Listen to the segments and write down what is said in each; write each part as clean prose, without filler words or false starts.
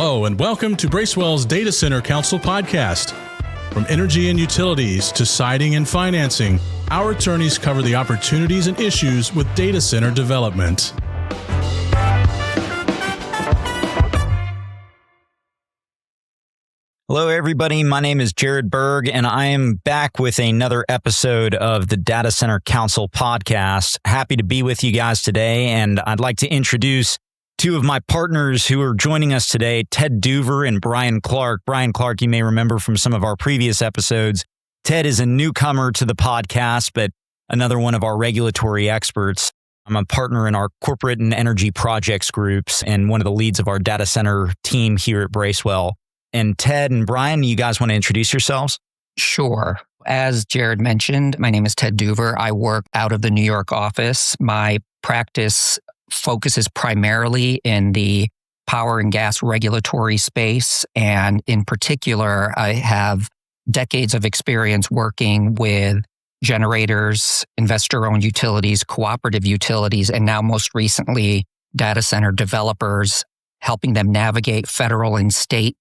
Hello and welcome to Bracewell's Data Center Counsel podcast. From energy and utilities to siting and financing, our attorneys cover the opportunities and issues with data center development. Hello, everybody. My name is Jared Berg, and I am back with another episode of the Data Center Counsel podcast. Happy to be with you guys today, and I'd like to introduce two of my partners who are joining us today, Ted Duver and Bryan Clark. Bryan Clark, you may remember from some of our previous episodes. Ted is a newcomer to the podcast, but another one of our regulatory experts. I'm a partner in our corporate and energy projects groups and one of the leads of our data center team here at Bracewell. And Ted and Bryan, you guys want to introduce yourselves? Sure. As Jared mentioned, my name is Ted Duver. I work out of the New York office. My practice focuses primarily in the power and gas regulatory space. And in particular, I have decades of experience working with generators, investor-owned utilities, cooperative utilities, and now most recently, data center developers, helping them navigate federal and state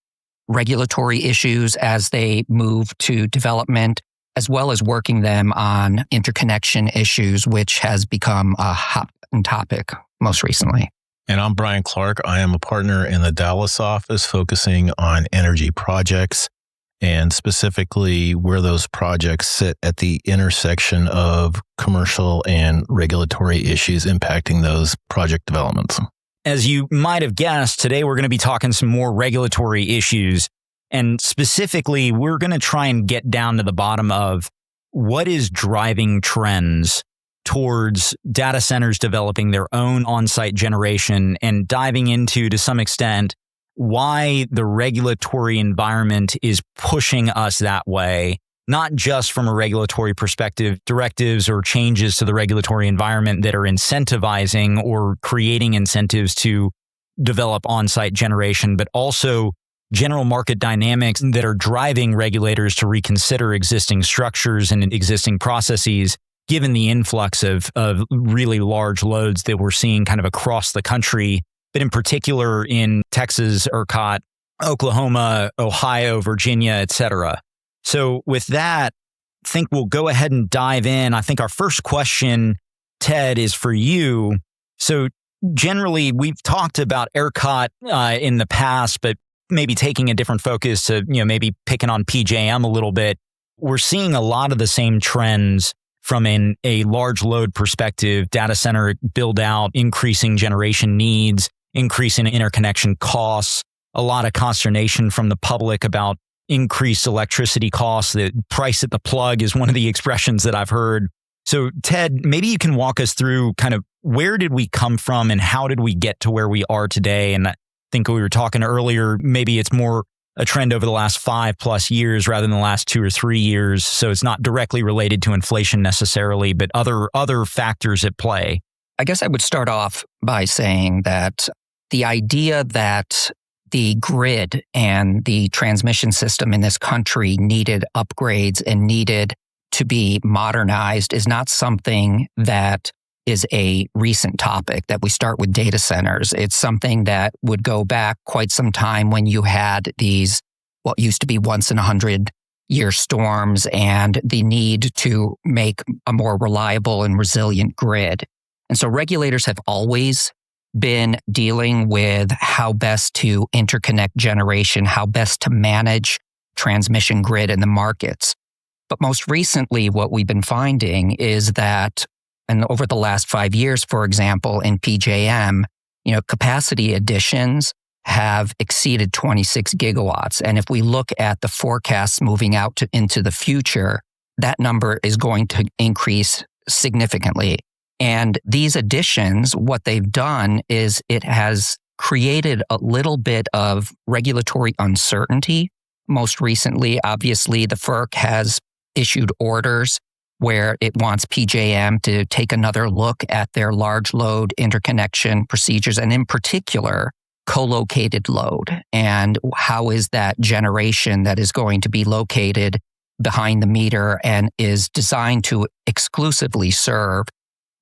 regulatory issues as they move to development, as well as working them on interconnection issues, which has become a hot topic most recently. And I'm Bryan Clark. I am a partner in the Dallas office focusing on energy projects and specifically where those projects sit at the intersection of commercial and regulatory issues impacting those project developments. As you might have guessed, today we're going to be talking some more regulatory issues. And specifically, we're going to try and get down to the bottom of what is driving trends towards data centers developing their own on-site generation and diving into, to some extent, why the regulatory environment is pushing us that way, not just from a regulatory perspective, directives or changes to the regulatory environment that are incentivizing or creating incentives to develop on-site generation, but also general market dynamics that are driving regulators to reconsider existing structures and existing processes, given the influx of really large loads that we're seeing kind of across the country, but in particular in Texas, ERCOT, Oklahoma, Ohio, Virginia, et cetera. So with that, I think we'll go ahead and dive in. I think our first question, Ted, is for you. So generally, we've talked about ERCOT in the past, but maybe taking a different focus to, maybe picking on PJM a little bit. We're seeing a lot of the same trends from a large load perspective, data center build out, increasing generation needs, increasing interconnection costs, a lot of consternation from the public about increased electricity costs. The price at the plug is one of the expressions that I've heard. So Ted, maybe you can walk us through kind of where did we come from and how did we get to where we are today? And I think we were talking earlier, maybe it's more a trend over the last 5+ years rather than the last 2 or 3 years. So it's not directly related to inflation necessarily, but other factors at play. I guess I would start off by saying that the idea that the grid and the transmission system in this country needed upgrades and needed to be modernized is not something that is a recent topic, that we start with data centers. It's something that would go back quite some time when you had these, what used to be once in 100-year storms and the need to make a more reliable and resilient grid. And so regulators have always been dealing with how best to interconnect generation, how best to manage transmission grid in the markets. But most recently, what we've been finding is that, and over the last 5 years, for example, in PJM, capacity additions have exceeded 26 gigawatts. And if we look at the forecasts moving out into the future, that number is going to increase significantly. And these additions, what they've done is it has created a little bit of regulatory uncertainty. Most recently, obviously, the FERC has issued orders where it wants PJM to take another look at their large load interconnection procedures, and in particular, co-located load. And how is that generation that is going to be located behind the meter and is designed to exclusively serve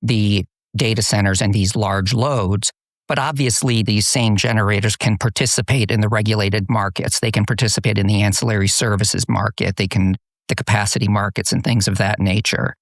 the data centers and these large loads But obviously, these same generators can participate in the regulated markets. They can participate in the ancillary services market. The capacity markets and things of that nature.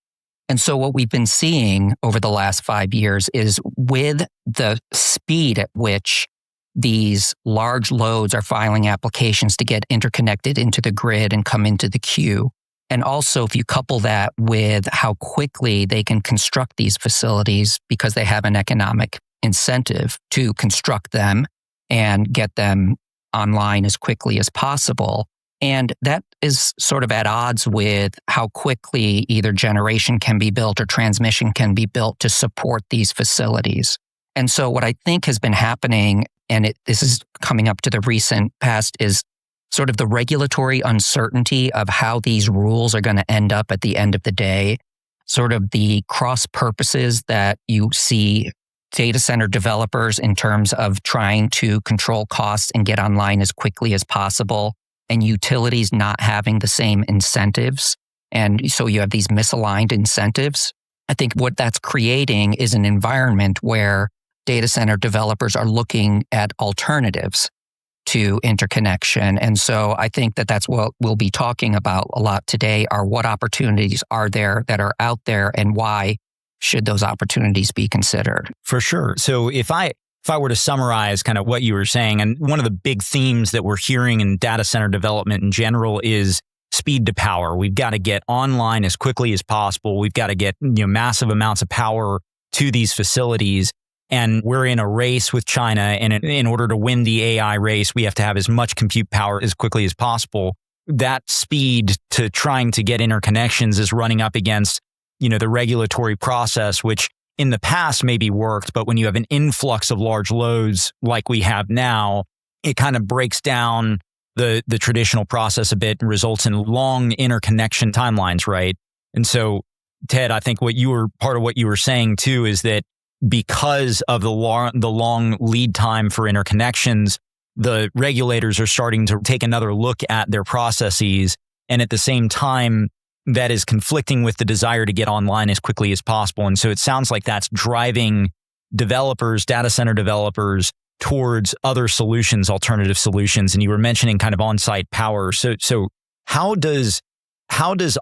And so what we've been seeing over the last 5 years is with the speed at which these large loads are filing applications to get interconnected into the grid and come into the queue. And also, if you couple that with how quickly they can construct these facilities because they have an economic incentive to construct them and get them online as quickly as possible. And that is sort of at odds with how quickly either generation can be built or transmission can be built to support these facilities. And so what I think has been happening, and this is coming up to the recent past, is sort of the regulatory uncertainty of how these rules are going to end up at the end of the day, sort of the cross purposes that you see data center developers in terms of trying to control costs and get online as quickly as possible, and utilities not having the same incentives. And so you have these misaligned incentives. I think what that's creating is an environment where data center developers are looking at alternatives to interconnection. And so I think that that's what we'll be talking about a lot today, are what opportunities are there that are out there and why should those opportunities be considered. For sure. So if I were to summarize kind of what you were saying, and one of the big themes that we're hearing in data center development in general is speed to power. We've got to get online as quickly as possible. We've got to get massive amounts of power to these facilities. And we're in a race with China. And in order to win the AI race, we have to have as much compute power as quickly as possible. That speed to trying to get interconnections is running up against, the regulatory process, which in the past maybe worked, but when you have an influx of large loads like we have now, it kind of breaks down the traditional process a bit and results in long interconnection timelines, right? And so, Ted, I think part of what you were saying too is that because of the long lead time for interconnections, the regulators are starting to take another look at their processes, and at the same time, that is conflicting with the desire to get online as quickly as possible. And so it sounds like that's driving developers, data center developers, towards other solutions, alternative solutions. And you were mentioning kind of on-site power. So how does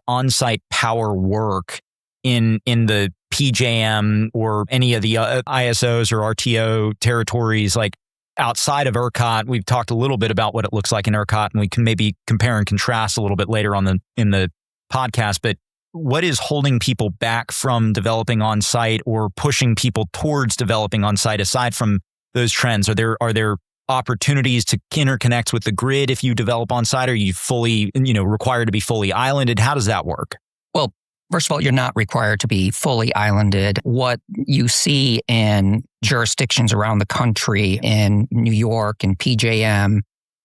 on-site power work in the PJM or any of the ISOs or RTO territories, like outside of ERCOT? We've talked a little bit about what it looks like in ERCOT, and we can maybe compare and contrast a little bit later on in the podcast. But what is holding people back from developing on site or pushing people towards developing on site aside from those trends? Are there opportunities to interconnect with the grid if you develop on site? Are you fully, required to be fully islanded? How does that work? Well, first of all, you're not required to be fully islanded. What you see in jurisdictions around the country, in New York and PJM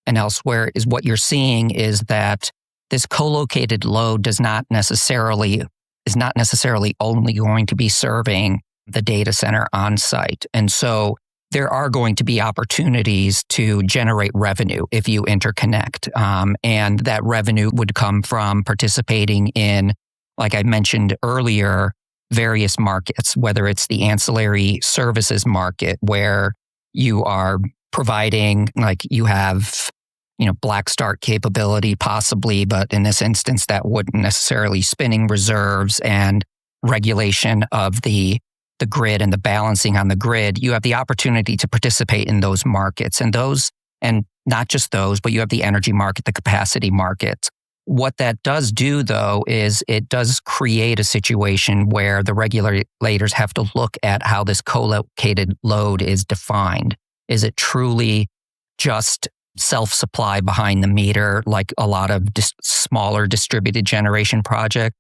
and elsewhere, is what you're seeing is that this co-located load is not necessarily only going to be serving the data center on site. And so there are going to be opportunities to generate revenue if you interconnect. And that revenue would come from participating in, like I mentioned earlier, various markets, whether it's the ancillary services market where you are providing, like you have black start capability possibly, but in this instance, that wouldn't necessarily spinning reserves and regulation of the grid and the balancing on the grid. You have the opportunity to participate in those markets and not just those, but you have the energy market, the capacity market. What that does do though, is it does create a situation where the regulators have to look at how this co-located load is defined. Is it truly just self-supply behind the meter, like a lot of smaller distributed generation project,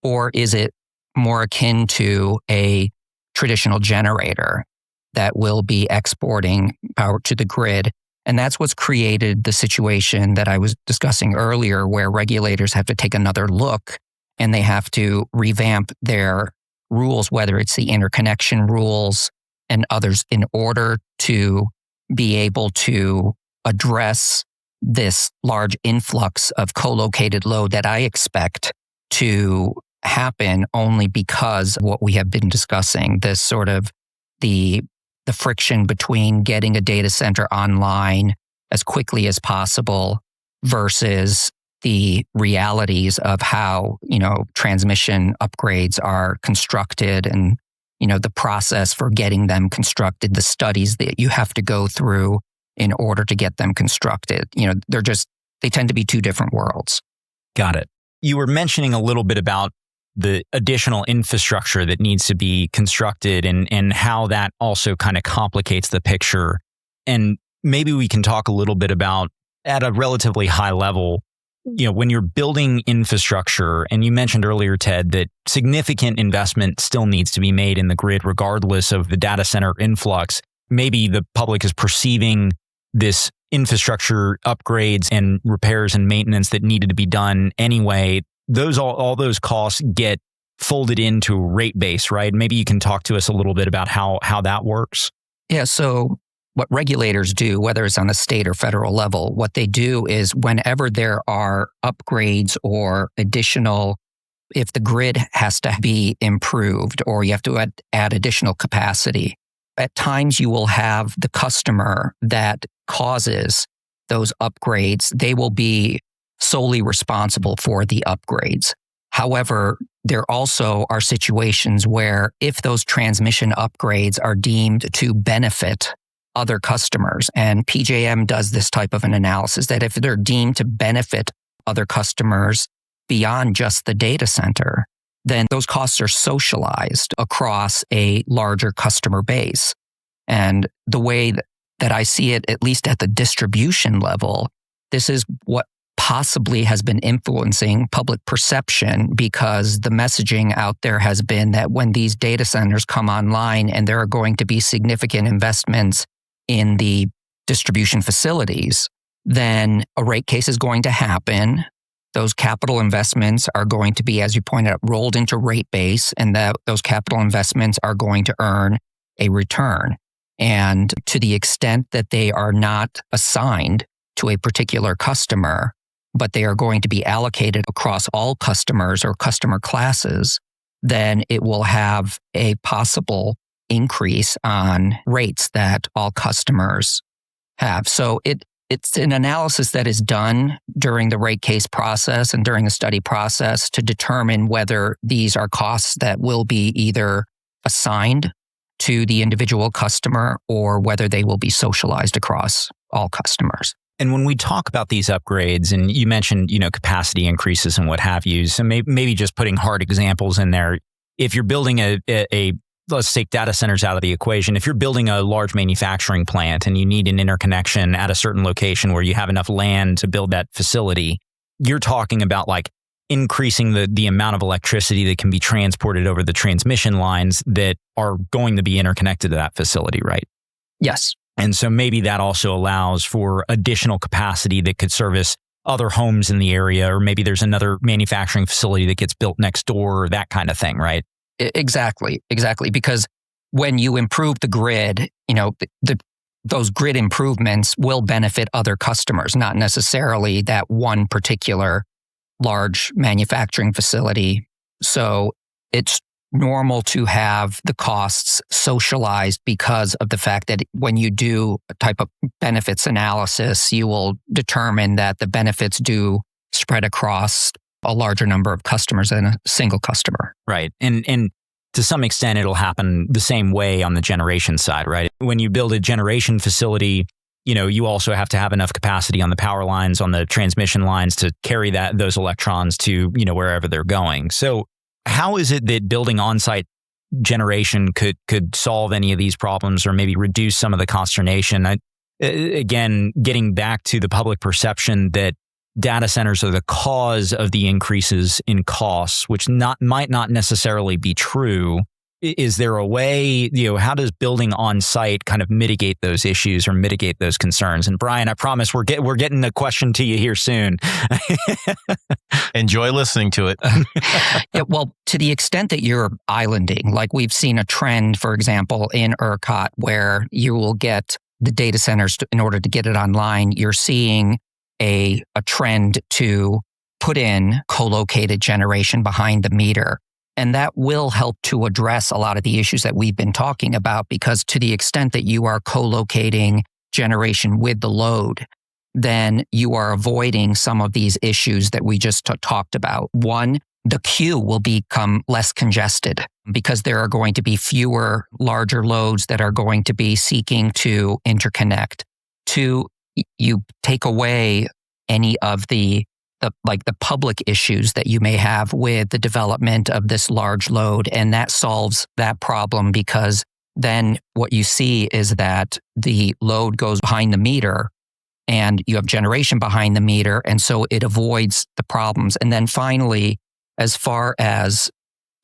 or is it more akin to a traditional generator that will be exporting power to the grid? And that's what's created the situation that I was discussing earlier, where regulators have to take another look and they have to revamp their rules, whether it's the interconnection rules and others, in order to be able to address this large influx of co-located load that I expect to happen only because of what we have been discussing, this sort of the the friction between getting a data center online as quickly as possible versus the realities of how, transmission upgrades are constructed and, the process for getting them constructed, the studies that you have to go through in order to get them constructed. They tend to be two different worlds. Got it. You were mentioning a little bit about the additional infrastructure that needs to be constructed and how that also kind of complicates the picture. And maybe we can talk a little bit about, at a relatively high level, when you're building infrastructure, and you mentioned earlier, Ted, that significant investment still needs to be made in the grid regardless of the data center influx. Maybe the public is perceiving this infrastructure upgrades and repairs and maintenance that needed to be done anyway. All those costs get folded into rate base, right? Maybe you can talk to us a little bit about how that works. Yeah, so what regulators do, whether it's on the state or federal level, what they do is whenever there are upgrades or additional, if the grid has to be improved or you have to add additional capacity, at times you will have the customer that causes those upgrades. They will be solely responsible for the upgrades. However, there also are situations where if those transmission upgrades are deemed to benefit other customers, and PJM does this type of an analysis, that if they're deemed to benefit other customers beyond just the data center, then those costs are socialized across a larger customer base. And the way that I see it, at least at the distribution level, this is what possibly has been influencing public perception, because the messaging out there has been that when these data centers come online and there are going to be significant investments in the distribution facilities, then a rate case is going to happen. Those capital investments are going to be, as you pointed out, rolled into rate base, and that those capital investments are going to earn a return. And to the extent that they are not assigned to a particular customer, but they are going to be allocated across all customers or customer classes, then it will have a possible increase on rates that all customers have. So it's an analysis that is done during the rate case process and during the study process to determine whether these are costs that will be either assigned to the individual customer or whether they will be socialized across all customers. And when we talk about these upgrades, and you mentioned, capacity increases and what have you, so maybe just putting hard examples in there. If you're building a let's take data centers out of the equation. If you're building a large manufacturing plant and you need an interconnection at a certain location where you have enough land to build that facility, you're talking about like increasing the amount of electricity that can be transported over the transmission lines that are going to be interconnected to that facility, right? Yes. And so maybe that also allows for additional capacity that could service other homes in the area, or maybe there's another manufacturing facility that gets built next door, or that kind of thing, right? Exactly. Because when you improve the grid, those grid improvements will benefit other customers, not necessarily that one particular large manufacturing facility. So it's normal to have the costs socialized because of the fact that when you do a type of benefits analysis, you will determine that the benefits do spread across a larger number of customers than a single customer. Right. And to some extent, it'll happen the same way on the generation side, right? When you build a generation facility, you also have to have enough capacity on the power lines, on the transmission lines to carry those electrons to, wherever they're going. So how is it that building on-site generation could solve any of these problems or maybe reduce some of the consternation? Again, getting back to the public perception that data centers are the cause of the increases in costs, which might not necessarily be true. Is there a way, how does building on site kind of mitigate those issues or mitigate those concerns? And Bryan, I promise we're getting a question to you here soon. Enjoy listening to it. Yeah, well, to the extent that you're islanding, like we've seen a trend, for example, in ERCOT, where you will get the data centers in order to get it online, you're seeing a trend to put in co-located generation behind the meter. And that will help to address a lot of the issues that we've been talking about, because to the extent that you are co-locating generation with the load, then you are avoiding some of these issues that we just talked about. One, the queue will become less congested because there are going to be fewer larger loads that are going to be seeking to interconnect. Two, you take away any of the public issues that you may have with the development of this large load. And that solves that problem, because then what you see is that the load goes behind the meter and you have generation behind the meter. And so it avoids the problems. And then finally, as far as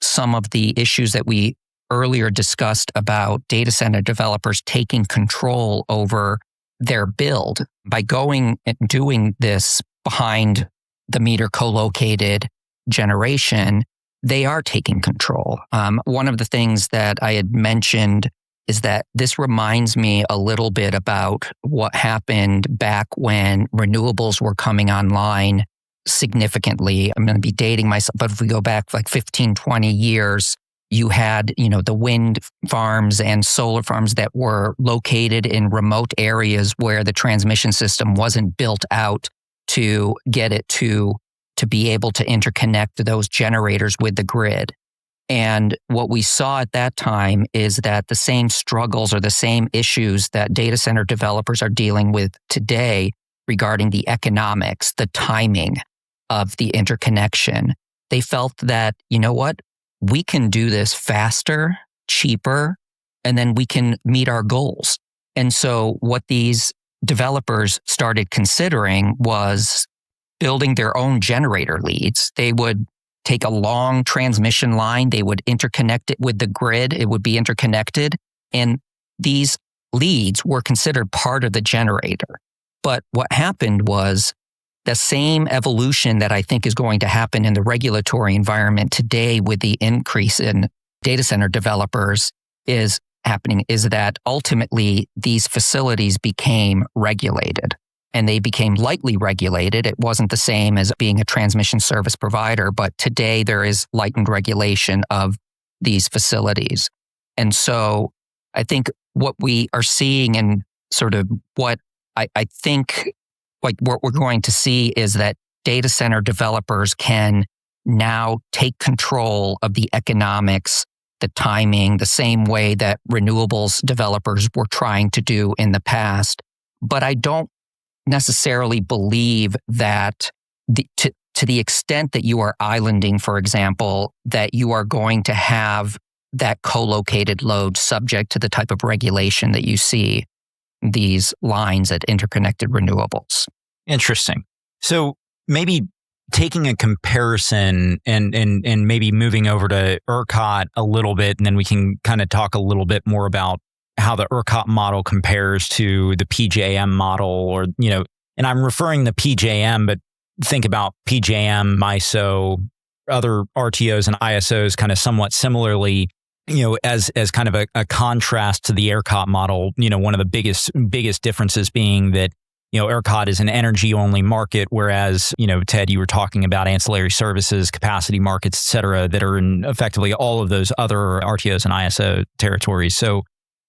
some of the issues that we earlier discussed about data center developers taking control over their build, by going and doing this behind the meter co-located generation, they are taking control. One of the things that I had mentioned is that this reminds me a little bit about what happened back when renewables were coming online significantly. I'm going to be dating myself, but if we go back like 15, 20 years, you had, the wind farms and solar farms that were located in remote areas where the transmission system wasn't built out to get it to be able to interconnect those generators with the grid. And what we saw at that time is that the same struggles or the same issues that data center developers are dealing with today regarding the economics, the timing of the interconnection, they felt that, we can do this faster, cheaper, and then we can meet our goals. And so what these developers started considering was building their own generator leads. They would take a long transmission line, they would interconnect it with the grid, it would be interconnected, and these leads were considered part of the generator. But what happened was the same evolution that I think is going to happen in the regulatory environment today with the increase in data center developers is happening, is that ultimately these facilities became regulated. And they became lightly regulated. It wasn't the same as being a transmission service provider, but today there is lightened regulation of these facilities. And so I think what we are seeing and sort of what I think like what we're going to see is that data center developers can now take control of the economics, the timing, the same way that renewables developers were trying to do in the past. But I don't necessarily believe that to the extent that you are islanding, for example, that you are going to have that co-located load subject to the type of regulation that you see these lines at interconnected renewables. Interesting. So maybe taking a comparison and maybe moving over to ERCOT a little bit, and then we can kind of talk a little bit more about how the ERCOT model compares to the PJM model, or, and I'm referring to PJM, but think about PJM, MISO, other RTOs and ISOs kind of somewhat similarly, as kind of a contrast to the ERCOT model. One of the biggest differences being that, ERCOT is an energy only market, whereas, Ted, you were talking about ancillary services, capacity markets, et cetera, that are in effectively all of those other RTOs and ISO territories. So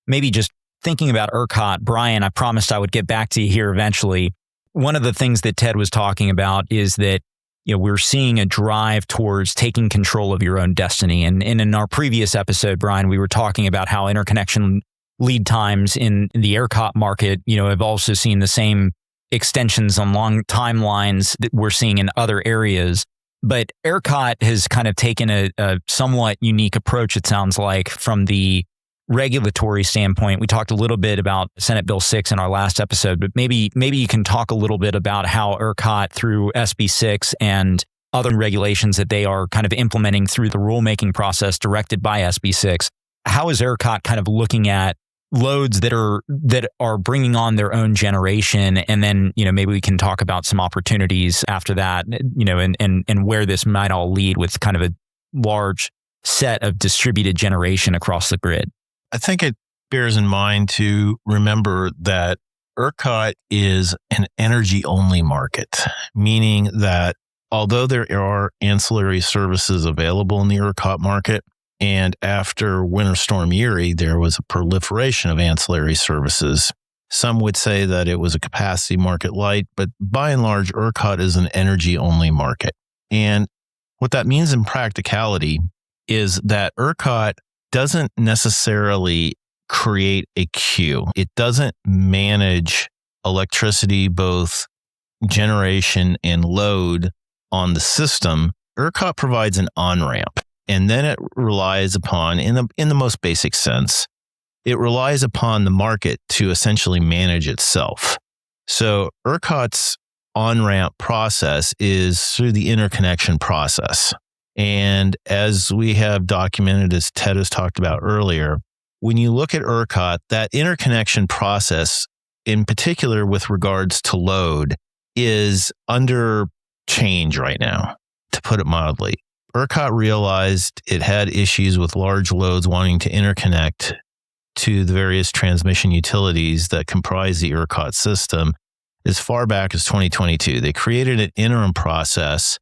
maybe just thinking about ERCOT, Bryan, I promised I would get back to you here eventually. One of the things that Ted was talking about is that, we're seeing a drive towards taking control of your own destiny. And in our previous episode, Bryan, we were talking about how interconnection lead times in the ERCOT market, have also seen the same extensions on long timelines that we're seeing in other areas. But ERCOT has kind of taken a somewhat unique approach, it sounds like, from the regulatory standpoint. We talked a little bit about Senate Bill 6 in our last episode, but maybe you can talk a little bit about how ERCOT through SB 6 and other regulations that they are kind of implementing through the rulemaking process directed by SB 6. How is ERCOT kind of looking at loads that are bringing on their own generation, and then maybe we can talk about some opportunities after that, and where this might all lead with kind of a large set of distributed generation across the grid. I think it bears in mind to remember that ERCOT is an energy-only market, meaning that although there are ancillary services available in the ERCOT market, and after Winter Storm Uri, there was a proliferation of ancillary services. Some would say that it was a capacity market light, but by and large, ERCOT is an energy-only market. And what that means in practicality is that ERCOT doesn't necessarily create a queue. It doesn't manage electricity, both generation and load on the system. ERCOT provides an on-ramp, and then it relies upon, in the most basic sense, it relies upon the market to essentially manage itself. So ERCOT's on-ramp process is through the interconnection process. And as we have documented, as Ted has talked about earlier, when you look at ERCOT, that interconnection process, in particular with regards to load, is under change right now, to put it mildly. ERCOT realized it had issues with large loads wanting to interconnect to the various transmission utilities that comprise the ERCOT system as far back as 2022. They created an interim process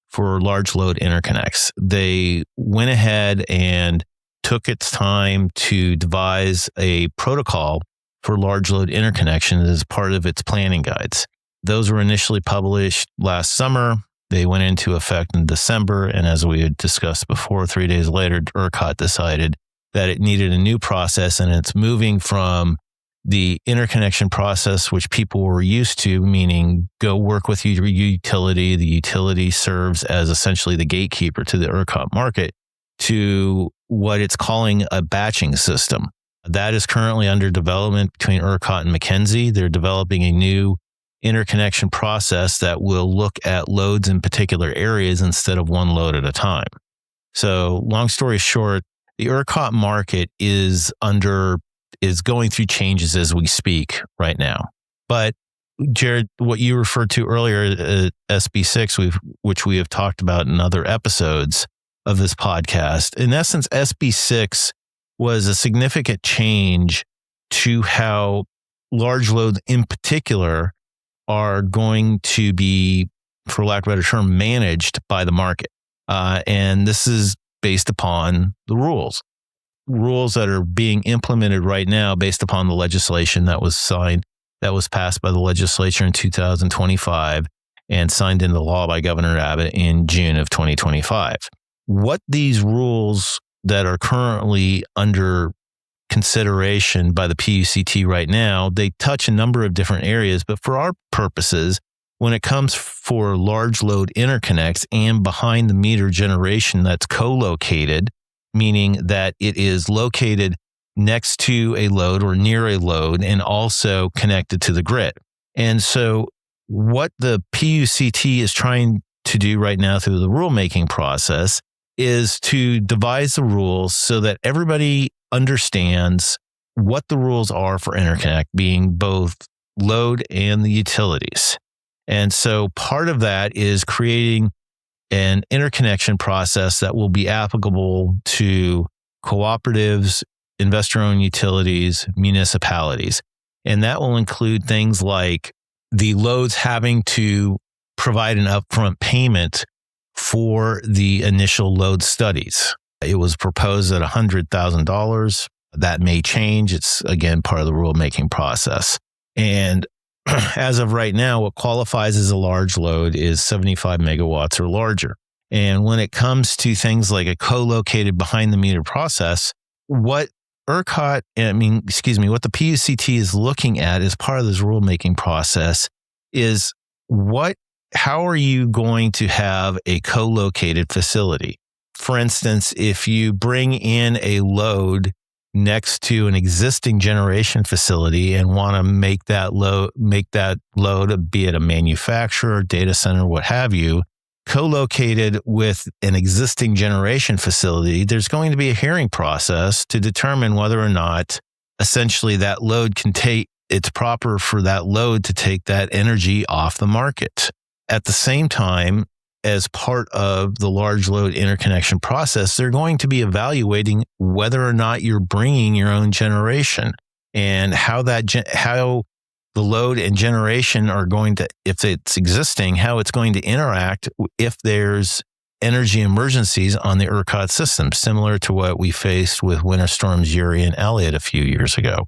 for large load interconnects. They went ahead and took its time to devise a protocol for large load interconnection as part of its planning guides. Those were initially published last summer. They went into effect in December. And as we had discussed before, 3 days later, ERCOT decided that it needed a new process, and it's moving from the interconnection process, which people were used to, meaning go work with your utility. The utility serves as essentially the gatekeeper to the ERCOT market, to what it's calling a batching system. That is currently under development between ERCOT and McKinsey. They're developing a new interconnection process that will look at loads in particular areas instead of one load at a time. So long story short, the ERCOT market is going through changes as we speak right now. But Jared, what you referred to earlier, SB6, which we have talked about in other episodes of this podcast, in essence, SB6 was a significant change to how large loads in particular are going to be, for lack of a better term, managed by the market. And this is based upon the rules that are being implemented right now based upon the legislation that was passed by the legislature in 2025 and signed into law by Governor Abbott in June of 2025. What these rules that are currently under consideration by the PUCT right now, they touch a number of different areas, but for our purposes, when it comes for large load interconnects and behind the meter generation that's co-located, meaning that it is located next to a load or near a load and also connected to the grid. And so what the PUCT is trying to do right now through the rulemaking process is to devise the rules so that everybody understands what the rules are for interconnect, being both load and the utilities. And so part of that is creating an interconnection process that will be applicable to cooperatives, investor-owned utilities, municipalities. And that will include things like the loads having to provide an upfront payment for the initial load studies. It was proposed at $100,000. That may change. It's, again, part of the rulemaking process. And as of right now, what qualifies as a large load is 75 megawatts or larger. And when it comes to things like a co-located behind the meter process, what the PUCT is looking at as part of this rulemaking process is how are you going to have a co-located facility? For instance, if you bring in a load next to an existing generation facility and want to make that load, be it a manufacturer, data center, what have you, co-located with an existing generation facility, there's going to be a hearing process to determine whether or not essentially that load it's proper for that load to take that energy off the market. At the same time, as part of the large load interconnection process, they're going to be evaluating whether or not you're bringing your own generation and how the load and generation are going to, if it's existing, how it's going to interact if there's energy emergencies on the ERCOT system, similar to what we faced with Winter Storms Uri and Elliott a few years ago.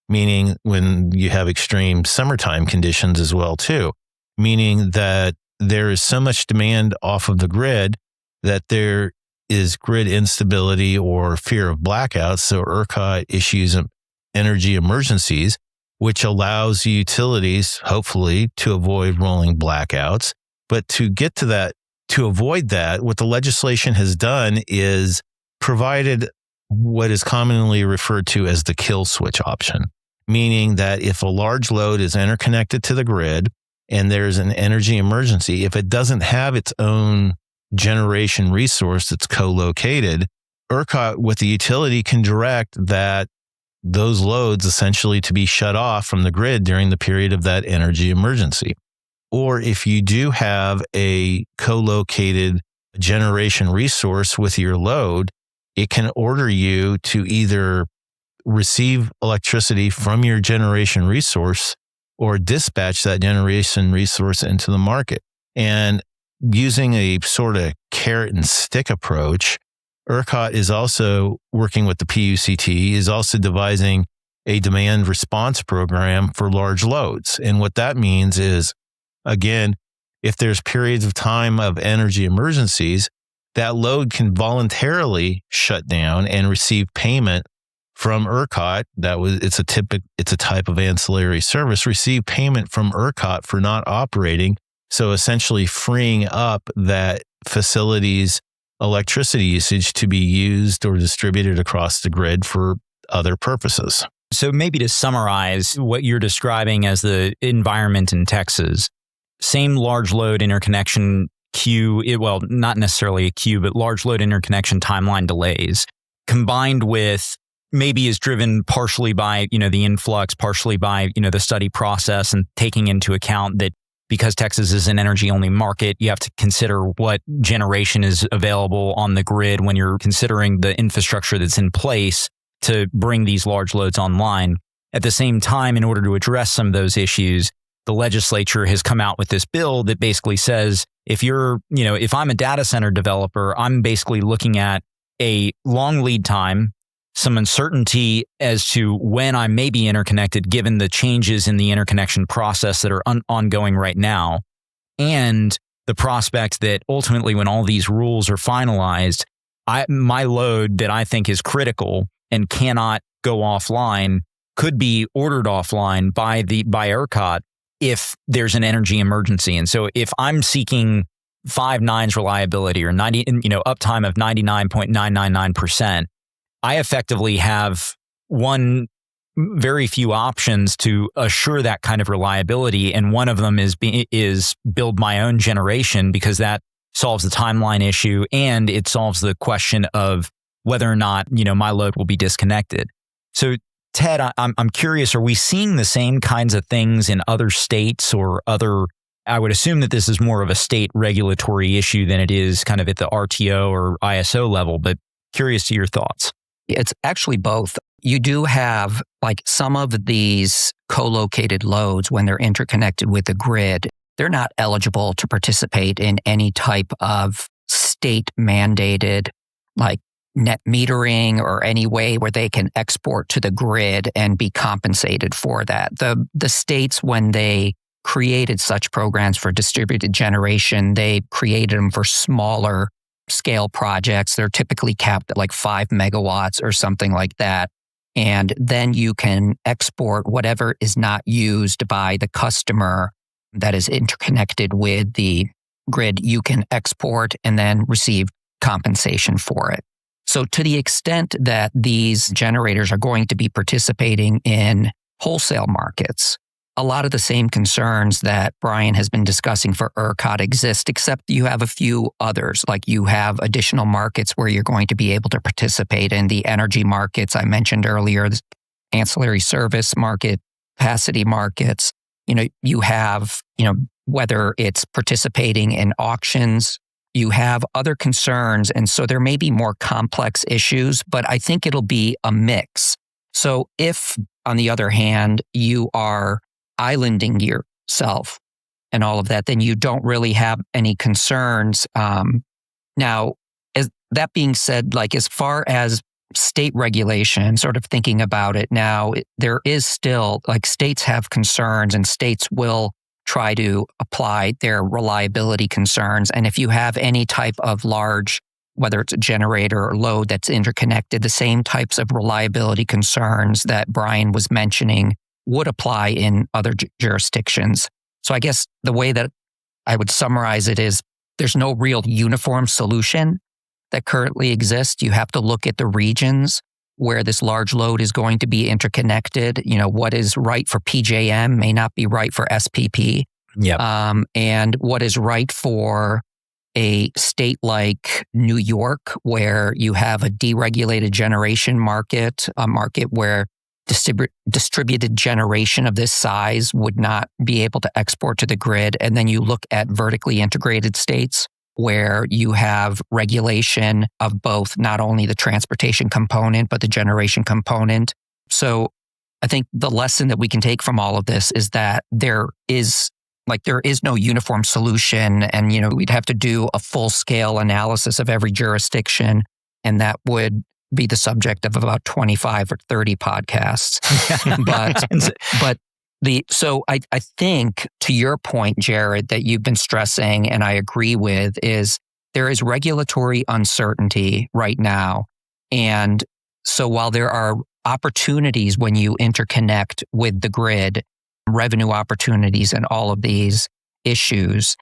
Meaning when you have extreme summertime conditions as well too, meaning that there is so much demand off of the grid that there is grid instability or fear of blackouts. So ERCOT issues energy emergencies, which allows utilities, hopefully, to avoid rolling blackouts. But to get to that, to avoid that, what the legislation has done is provided what is commonly referred to as the kill switch option, meaning that if a large load is interconnected to the grid and there's an energy emergency, if it doesn't have its own generation resource that's co-located, ERCOT with the utility can direct that those loads essentially to be shut off from the grid during the period of that energy emergency. Or if you do have a co-located generation resource with your load, it can order you to either receive electricity from your generation resource or dispatch that generation resource into the market. And using a sort of carrot and stick approach, ERCOT is also working with the PUCT, is also devising a demand response program for large loads. And what that means is, again, if there's periods of time of energy emergencies, that load can voluntarily shut down and receive payment from ERCOT. It's a type of ancillary service, receive payment from ERCOT for not operating. So essentially freeing up that facility's electricity usage to be used or distributed across the grid for other purposes. So maybe to summarize what you're describing as the environment in Texas, same large load interconnection queue, well, not necessarily a queue, but large load interconnection timeline delays, combined with maybe is driven partially by, the influx, partially by, the study process, and taking into account that because Texas is an energy-only market, you have to consider what generation is available on the grid when you're considering the infrastructure that's in place to bring these large loads online. At the same time, in order to address some of those issues, the legislature has come out with this bill that basically says, if I'm a data center developer, I'm basically looking at a long lead time, some uncertainty as to when I may be interconnected, given the changes in the interconnection process that are ongoing right now, and the prospect that ultimately when all these rules are finalized, my load that I think is critical and cannot go offline could be ordered offline by ERCOT if there's an energy emergency. And so if I'm seeking 5 nines reliability or uptime of 99.999%, I effectively have very few options to assure that kind of reliability. And one of them is build my own generation, because that solves the timeline issue and it solves the question of whether or not, my load will be disconnected. So Ted, I'm curious, are we seeing the same kinds of things in other states or I would assume that this is more of a state regulatory issue than it is kind of at the RTO or ISO level, but curious to your thoughts. It's actually both. You do have some of these co-located loads when they're interconnected with the grid, they're not eligible to participate in any type of state mandated net metering or any way where they can export to the grid and be compensated for that. The states, when they created such programs for distributed generation, they created them for smaller scale projects. They're typically capped at 5 megawatts or something like that. And then you can export whatever is not used by the customer that is interconnected with the grid. You can export and then receive compensation for it. So to the extent that these generators are going to be participating in wholesale markets, a lot of the same concerns that Bryan has been discussing for ERCOT exist, except you have a few others. You have additional markets where you're going to be able to participate in the energy markets I mentioned earlier, the ancillary service market, capacity markets. You have, whether it's participating in auctions, you have other concerns. And so there may be more complex issues, but I think it'll be a mix. So if, on the other hand, you are islanding yourself and all of that, then you don't really have any concerns. Now, as that being said, like as far as state regulation, sort of thinking about it now, there is still, like states have concerns and states will try to apply their reliability concerns. And if you have any type of large, whether it's a generator or load that's interconnected, the same types of reliability concerns that Bryan was mentioning would apply in other jurisdictions. So I guess the way that I would summarize it is there's no real uniform solution that currently exists. You have to look at the regions where this large load is going to be interconnected. You know, what is right for PJM may not be right for SPP. Yep. And what is right for a state like New York, where you have a deregulated generation market, a market where distributed generation of this size would not be able to export to the grid. And then you look at vertically integrated states where you have regulation of both not only the transportation component, but the generation component. So I think the lesson that we can take from all of this is that there is no uniform solution. And, you know, we'd have to do a full scale analysis of every jurisdiction. And that would be the subject of about 25 or 30 podcasts. So I think to your point, Jared, that you've been stressing, and I agree with, is there is regulatory uncertainty right now. And so while there are opportunities when you interconnect with the grid, revenue opportunities and all of these issues,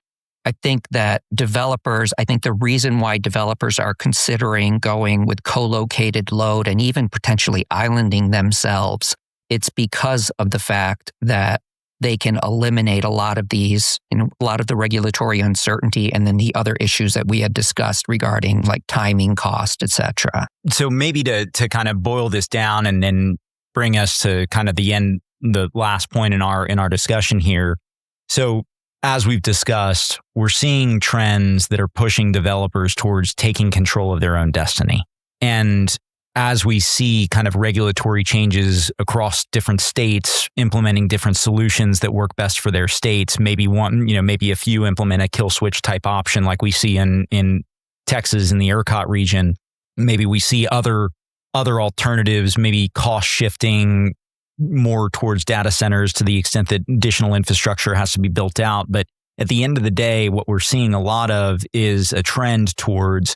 I think that the reason why developers are considering going with co-located load and even potentially islanding themselves, it's because of the fact that they can eliminate a lot of these, a lot of the regulatory uncertainty and then the other issues that we had discussed regarding like timing, cost, et cetera. So maybe to kind of boil this down and then bring us to kind of the last point in our discussion here. So as we've discussed, we're seeing trends that are pushing developers towards taking control of their own destiny. And as we see kind of regulatory changes across different states, implementing different solutions that work best for their states, maybe a few implement a kill switch type option like we see in Texas in the ERCOT region. Maybe we see other alternatives, maybe cost shifting more towards data centers to the extent that additional infrastructure has to be built out. But at the end of the day, what we're seeing a lot of is a trend towards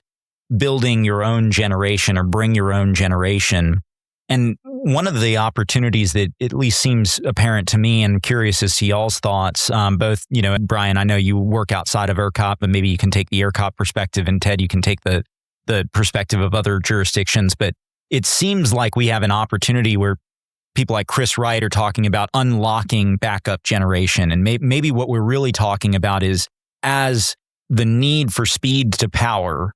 building your own generation or bring your own generation. And one of the opportunities that at least seems apparent to me, and curious as to y'all's thoughts, both, Bryan, I know you work outside of ERCOT, but maybe you can take the ERCOT perspective, and Ted, you can take the perspective of other jurisdictions. But it seems like we have an opportunity where people like Chris Wright are talking about unlocking backup generation. And maybe what we're really talking about is as the need for speed to power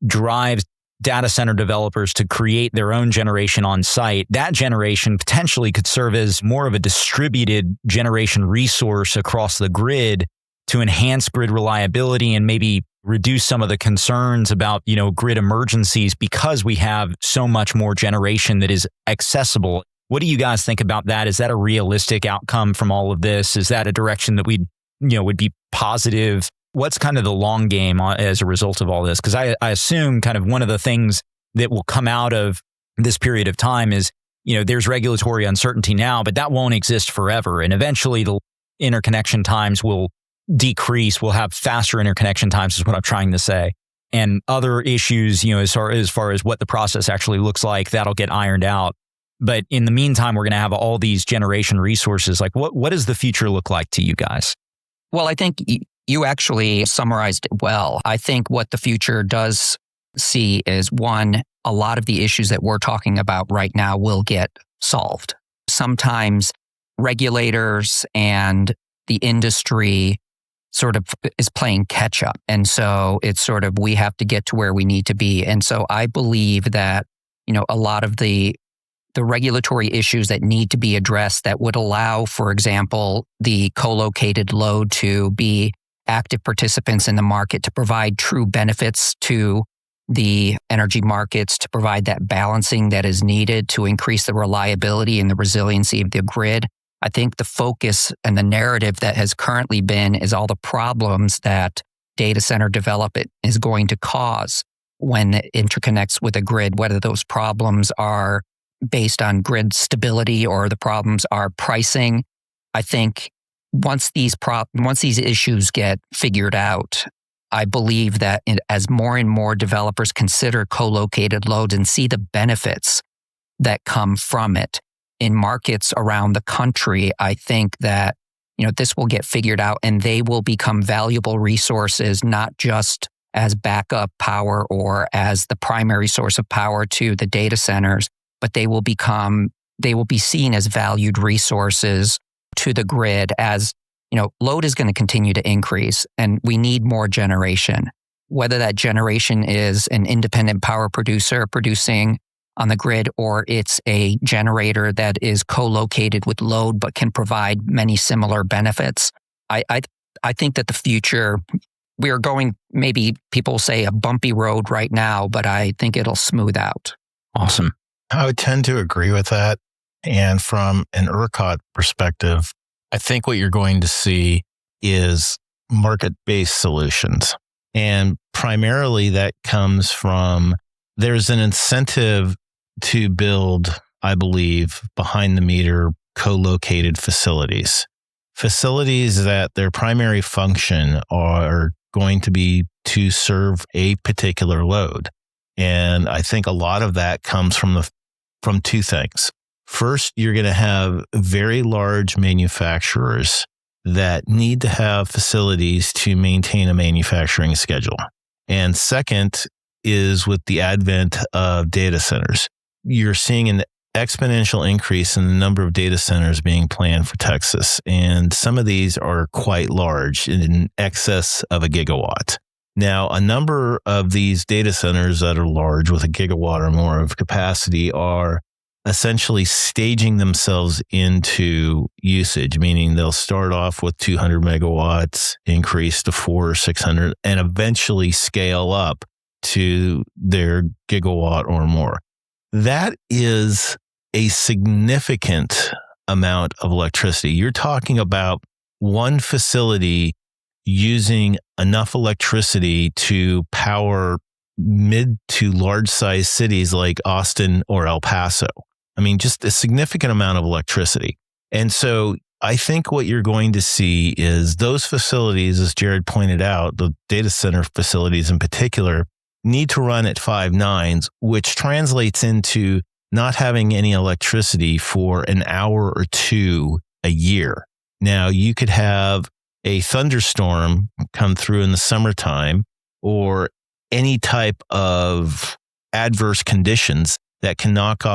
drives data center developers to create their own generation on site, that generation potentially could serve as more of a distributed generation resource across the grid to enhance grid reliability and maybe reduce some of the concerns about, grid emergencies because we have so much more generation that is accessible. What do you guys think about that? Is that a realistic outcome from all of this? Is that a direction that would be positive? What's kind of the long game as a result of all this? Because I assume kind of one of the things that will come out of this period of time is, there's regulatory uncertainty now, but that won't exist forever. And eventually the interconnection times will decrease. We'll have faster interconnection times is what I'm trying to say. And other issues, as far as what the process actually looks like, that'll get ironed out. But in the meantime, we're going to have all these generation resources. Like, what does the future look like to you guys? Well, I think you actually summarized it well. I think what the future does see is, one, a lot of the issues that we're talking about right now will get solved. Sometimes regulators and the industry sort of is playing catch up. And so it's sort of, we have to get to where we need to be. And so I believe that, a lot of the regulatory issues that need to be addressed that would allow, for example, the co-located load to be active participants in the market, to provide true benefits to the energy markets, to provide that balancing that is needed to increase the reliability and the resiliency of the grid. I think the focus and the narrative that has currently been is all the problems that data center development is going to cause when it interconnects with a grid, whether those problems are based on grid stability or the problems are pricing. I think once these issues get figured out, I believe that as more and more developers consider co-located loads and see the benefits that come from it in markets around the country, I think that this will get figured out and they will become valuable resources, not just as backup power or as the primary source of power to the data centers, but they will be seen as valued resources to the grid. As load is going to continue to increase and we need more generation. Whether that generation is an independent power producer producing on the grid or it's a generator that is co-located with load but can provide many similar benefits. I think that the future, we are going, maybe people say a bumpy road right now, but I think it'll smooth out. Awesome. I would tend to agree with that. And from an ERCOT perspective, I think what you're going to see is market-based solutions. And primarily that comes from, there's an incentive to build, I believe, behind the meter co-located facilities. Facilities that their primary function are going to be to serve a particular load. And I think a lot of that comes from two things. First, you're going to have very large manufacturers that need to have facilities to maintain a manufacturing schedule. And second is with the advent of data centers. You're seeing an exponential increase in the number of data centers being planned for Texas. And some of these are quite large, in excess of a gigawatt. Now, a number of these data centers that are large with a gigawatt or more of capacity are essentially staging themselves into usage, meaning they'll start off with 200 megawatts, increase to 400 or 600, and eventually scale up to their gigawatt or more. That is a significant amount of electricity. You're talking about one facility using enough electricity to power mid to large size cities like Austin or El Paso. I mean, just a significant amount of electricity. And so I think what you're going to see is those facilities, as Jared pointed out, the data center facilities in particular, need to run at 5 nines, which translates into not having any electricity for an hour or two a year. Now, you could have a thunderstorm come through in the summertime or any type of adverse conditions that can knock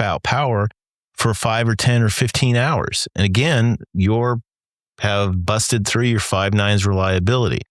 out power for 5 or 10 or 15 hours. And again, you have busted through your 5 nines reliability.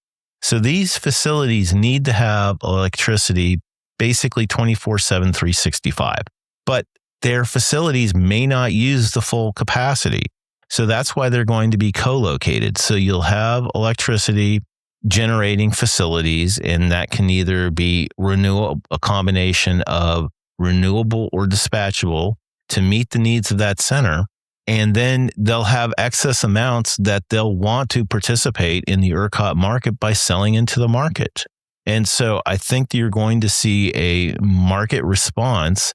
So these facilities need to have electricity basically 24/7, 365. But their facilities may not use the full capacity. So that's why they're going to be co-located. So you'll have electricity generating facilities, and that can either be renewable, a combination of renewable or dispatchable to meet the needs of that center. And then they'll have excess amounts that they'll want to participate in the ERCOT market by selling into the market. And so I think you're going to see a market response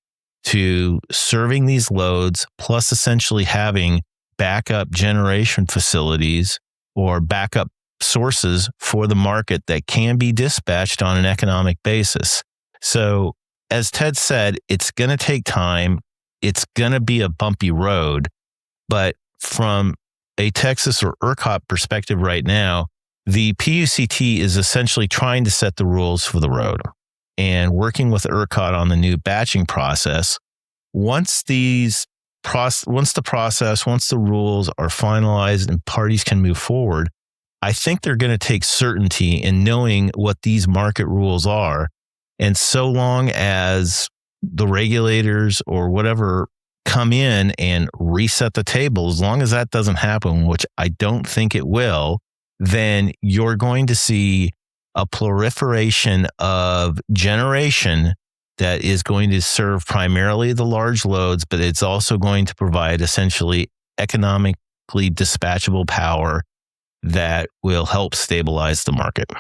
to serving these loads, plus essentially having backup generation facilities or backup sources for the market that can be dispatched on an economic basis. So as Ted said, it's going to take time. It's going to be a bumpy road. But from a Texas or ERCOT perspective right now, the PUCT is essentially trying to set the rules for the road and working with ERCOT on the new batching process. Once the rules are finalized and parties can move forward, I think they're going to take certainty in knowing what these market rules are. And so long as the regulators or whatever come in and reset the table, as long as that doesn't happen, which I don't think it will, then you're going to see a proliferation of generation that is going to serve primarily the large loads, but it's also going to provide essentially economically dispatchable power that will help stabilize the market.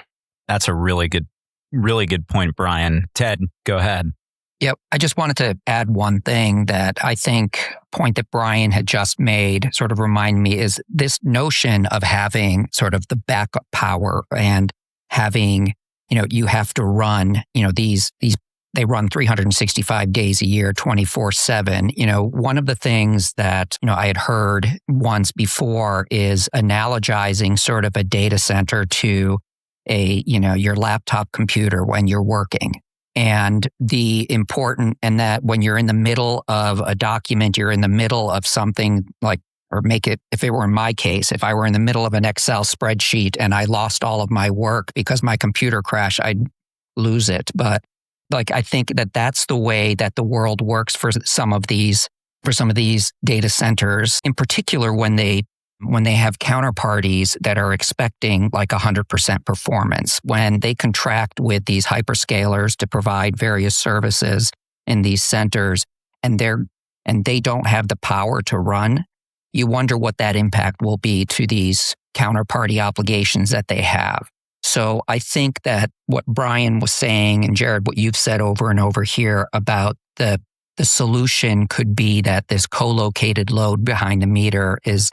That's a really good point, Bryan. Ted, go ahead. Yep. I just wanted to add one thing that I think point that Bryan had just made sort of remind me is this notion of having sort of the backup power and having, you have to run, these they run 365 days a year, 24/7. One of the things that, I had heard once before is analogizing sort of a data center to your laptop computer when you're working. And and that when you're in the middle of a document, you're in the middle of something if it were in my case, if I were in the middle of an Excel spreadsheet and I lost all of my work because my computer crashed, I'd lose it. But I think that that's the way that the world works for some of these data centers, in particular when they have counterparties that are expecting 100% performance, when they contract with these hyperscalers to provide various services in these centers and they don't have the power to run, you wonder what that impact will be to these counterparty obligations that they have. So I think that what Bryan was saying, and Jared, what you've said over and over here about the solution could be that this co-located load behind the meter is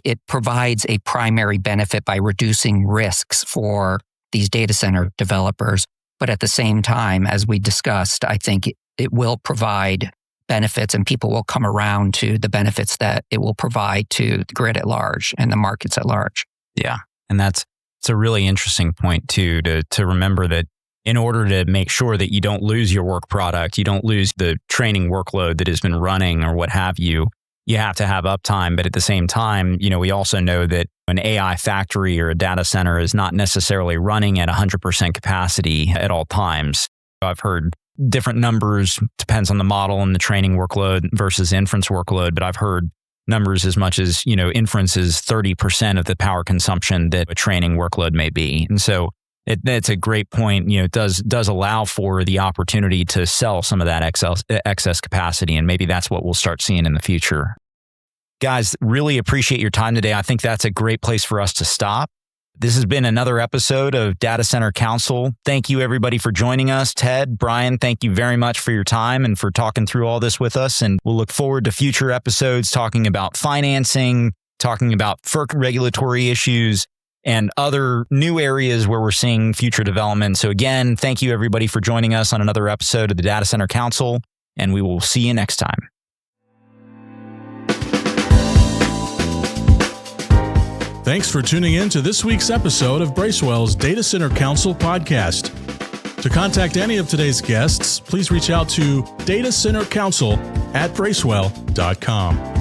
it provides a primary benefit by reducing risks for these data center developers. But at the same time, as we discussed, I think it will provide benefits and people will come around to the benefits that it will provide to the grid at large and the markets at large. Yeah. And it's a really interesting point too, to remember that in order to make sure that you don't lose your work product, you don't lose the training workload that has been running or what have you, you have to have uptime. But at the same time, we also know that an AI factory or a data center is not necessarily running at 100% capacity at all times. I've heard different numbers, depends on the model and the training workload versus inference workload, but I've heard numbers as much as, inference is 30% of the power consumption that a training workload may be. And so it's a great point. It does allow for the opportunity to sell some of that excess capacity, and maybe that's what we'll start seeing in the future. Guys, really appreciate your time today. I think that's a great place for us to stop. This has been another episode of Data Center Counsel. Thank you, everybody, for joining us. Ted, Bryan, thank you very much for your time and for talking through all this with us. And we'll look forward to future episodes talking about financing, talking about FERC regulatory issues, and other new areas where we're seeing future development. So again, thank you, everybody, for joining us on another episode of the Data Center Counsel, and we will see you next time. Thanks for tuning in to this week's episode of Bracewell's Data Center Counsel podcast. To contact any of today's guests, please reach out to datacentercounsel@bracewell.com.